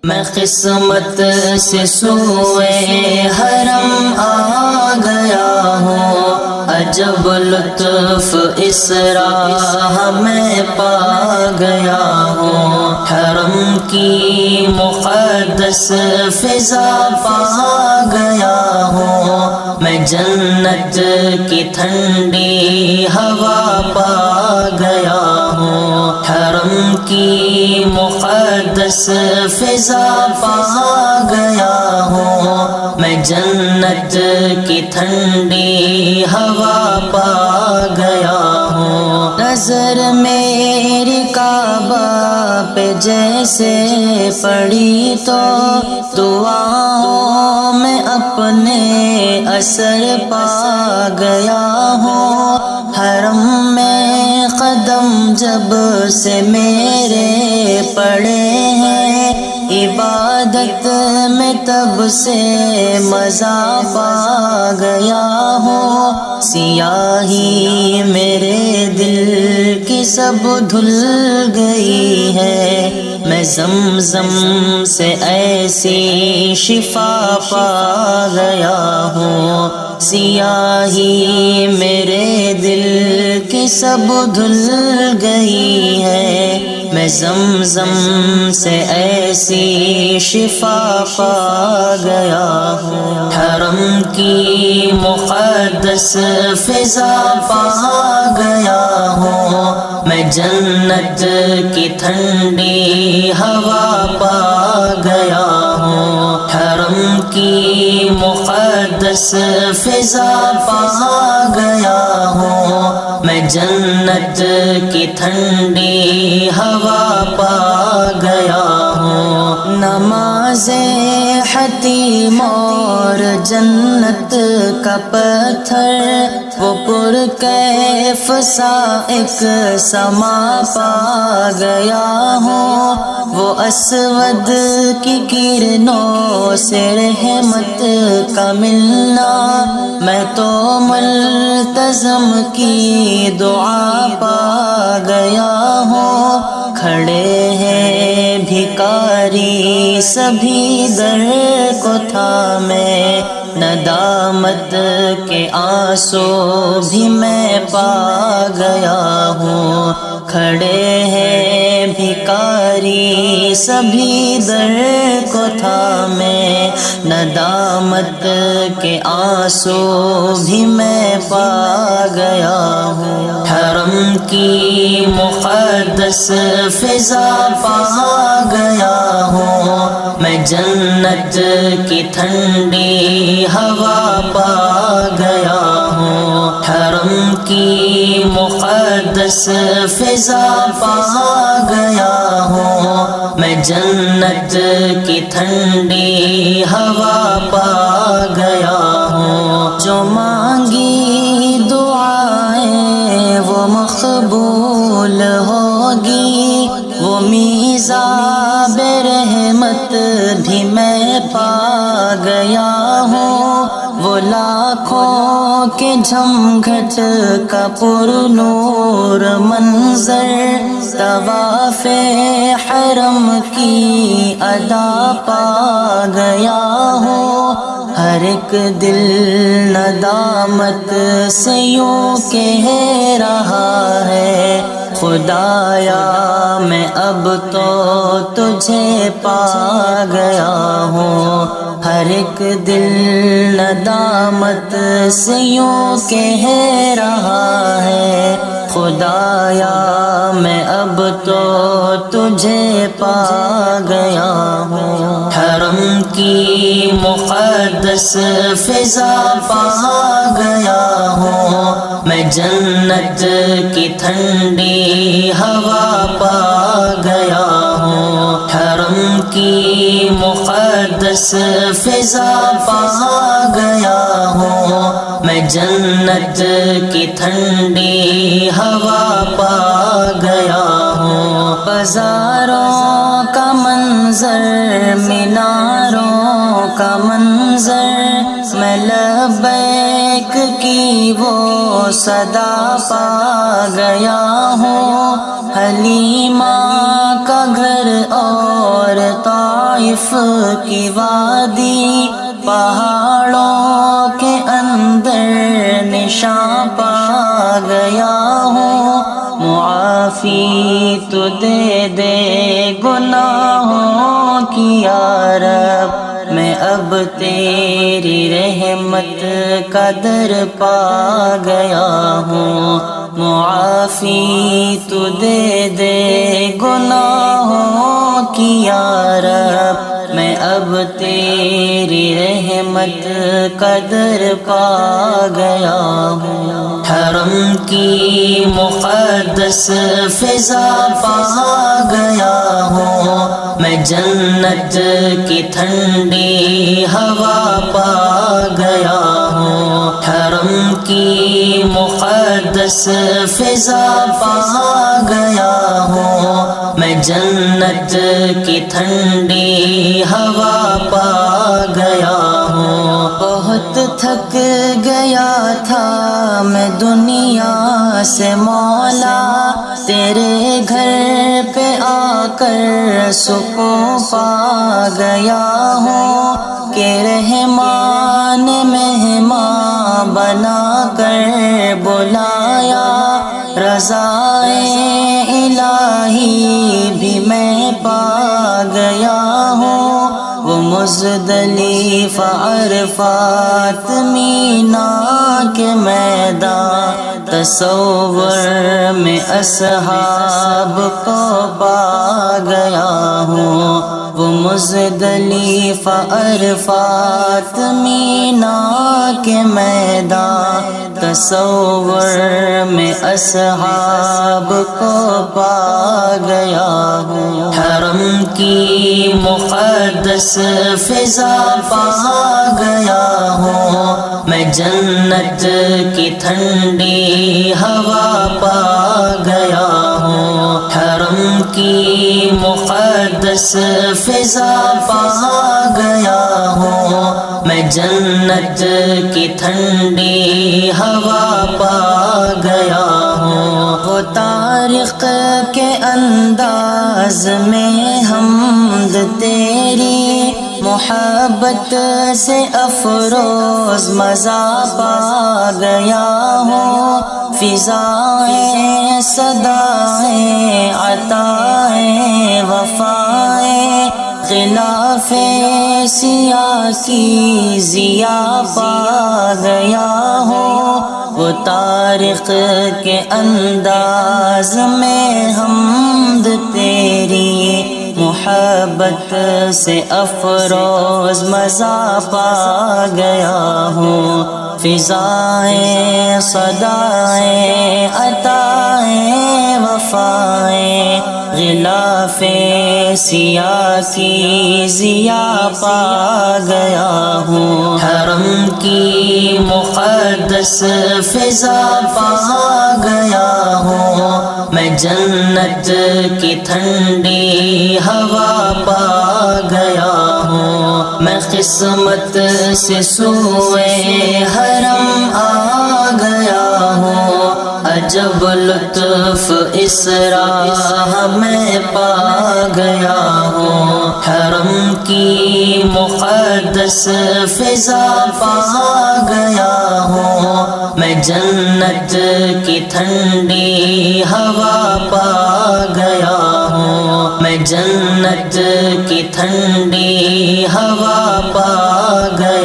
میں قسمت سے سوئے حرم آ گیا ہوں، عجب لطف اس راہ میں پا گیا ہوں، حرم کی مقدس فضا پا گیا ہوں، میں جنت کی ٹھنڈی ہوا پا گیا ہوں، حرم کی مقدس فضا پا گیا ہوں، میں جنت کی ٹھنڈی ہوا پا گیا ہوں، نظر میری کعبہ پہ جیسے پڑی تو دعاؤں میں اپنے اثر پا گیا ہوں، حرم میں قدم جب سے میرے پڑے ہیں، عبادت میں تب سے مزہ پا گیا ہوں، سیاہی میرے دل کی سب دھل گئی ہے، میں زمزم سے ایسی شفا پا گیا ہوں، سیاہی میرے دل کی سب دھل گئی ہے، میں زمزم سے ایسی شفا پا گیا ہوں، حرم کی مقدس فضا پا گیا ہوں، میں جنت کی ٹھنڈی ہوا پا گیا ہوں، حرم کی مقدس فضا پا گیا ہوں، میں جنت کی ٹھنڈی ہوا پا گیا ہوں، نماز حتیم اور جنت کا پتھر وہ پرکیف سا ایک سما پا گیا ہوں، وہ اسود کی کرنوں سے رحمت کا ملنا، میں تو ملتزم کی دعا پا گیا ہوں، کھڑے ہیں بھکاری سبھی در کو تھامے، ندامت کے آنسو بھی میں پا گیا ہوں، کھڑے ہیں بھکاری سبھی در کو تھامے، ندامت کے آنسو بھی میں پا گیا ہوں، حرم کی مقدس فضا پا گیا ہوں، میں جنت کی ٹھنڈی ہوا پا گیا ہوں، حرم کی مقدس فضا پا گیا ہوں، میں جنت کی ٹھنڈی ہوا پا گیا ہوں، جو مانگی دعائیں وہ مقبول ہوگی، وہ میزاب رحمت بھی میں پا گیا ہوں، وہ لاکھوں کے جھمگھٹ کا پر نور منظر، طواف حرم کی ادا پا گیا ہوں، ہر ایک دل ندامت سے یوں کہہ رہا ہے، خدایا میں اب تو تجھے پا گیا ہوں، ہر ایک دل ندامت سے یوں کہہ رہا ہے، خدایا میں اب تو تجھے پا گیا ہوں، حرم کی مقدس فضا پا گیا ہوں، میں جنت کی ٹھنڈی ہوا پا گیا ہوں، حرم کی مقدس فضا پا گیا ہوں، میں جنت کی ٹھنڈی ہوا پا گیا ہوں، بازاروں کا منظر، میناروں کا منظر، میں لبیک کی وہ صدا پا گیا ہوں، حلیمہ کا گھر اور طائف طائف کی وادی پہاڑوں کے اندر نشاں پا گیا ہوں، معافی تو دے دے گناہوں کی یا رب، میں اب تیری رحمت کا در پا گیا ہوں، معافی تو دے دے گناہوں کی یا رب، میں اب تیری رحمت کا در پا گیا ہوں، حرم کی مقدس فضا پا گیا ہوں، میں جنت کی ٹھنڈی ہوا پا گیا ہوں، حرم کی مقدس فضا پا گیا ہوں، میں جنت کی ٹھنڈی ہوا پا گیا ہوں، بہت تھک گیا تھا میں دنیا سے مولا، تیرے گھر پہ آ کر سکون پا گیا ہوں، کہ رحمان مہمان بنا کر بلایا، رضائے الہی بھی میں پا گیا ہوں، وہ مزدلفہ عرفات مینا کے میدان تصور میں اصحاب کو پا گیا ہوں، وہ مزدلفہ عرفات مینا کے میدان تصور میں اصحاب کو پا گیا ہوں، حرم کی مقدس فضا پا گیا ہوں، میں جنت کی ٹھنڈی ہوا پا گیا ہوں، حرم کی مقدس فضا پا گیا ہوں، میں جنت کی ٹھنڈی ہوا پا گیا ہوں، وہ تاریخ کے انداز میں حمد تیری محبت سے افروز مزہ پا گیا ہوں، فضائیں صدائیں عطائیں وفائیں غلاف سیاہ کی ضیاء پا گیا ہوں، وہ تاریخ کے انداز میں حمد تیری محبت سے افروز مزہ پا گیا ہوں، فضائیں صدائیں عطائیں وفائیں غلاف سیاہ کی ضیاء پا گیا ہوں، حرم کی مقدس فضا پا گیا ہوں، میں جنت کی ٹھنڈی ہوا پا گیا ہوں، میں قسمت سے سوئے حرم آ گیا ہوں، عجب لطف اس راہ میں پا گیا ہوں، حرم کی مقدس فضا پا گیا ہوں، میں جنت کی ٹھنڈی ہوا پا گیا ہوں، میں جنت کی ٹھنڈی ہوا پا گیا